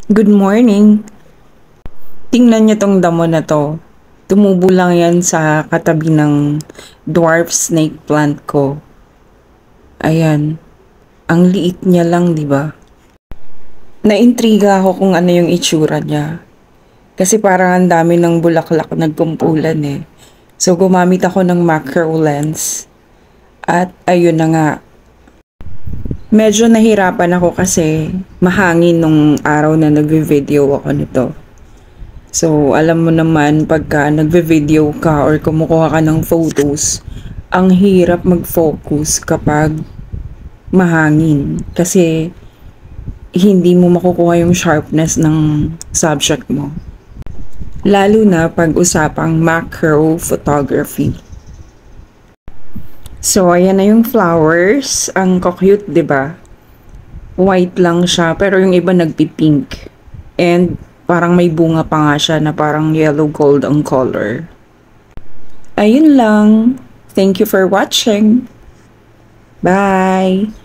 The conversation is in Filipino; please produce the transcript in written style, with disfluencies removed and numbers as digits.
Good morning. Tingnan niyo tong damo na to. Tumubo lang yan sa katabi ng dwarf snake plant ko. Ayan. Ang liit niya lang, di ba? Naintriga ako kung ano yung itsura niya. Kasi parang ang dami ng bulaklak nagkumpulan eh. So gumamit ako ng macro lens. At ayun na nga. Medyo nahirapan ako kasi mahangin nung araw na nagvi-video ako nito. So, alam mo naman pagka nagve-video ka or kumukuha ka ng photos, ang hirap mag-focus kapag mahangin. Kasi hindi mo makukuha yung sharpness ng subject mo. Lalo na pag usapang macro photography. So, ayan na yung flowers. Ang cute, 'di ba? White lang siya, pero yung iba nagpi-pink. And parang may bunga pa nga siya na parang yellow gold ang color. Ayun lang. Thank you for watching. Bye!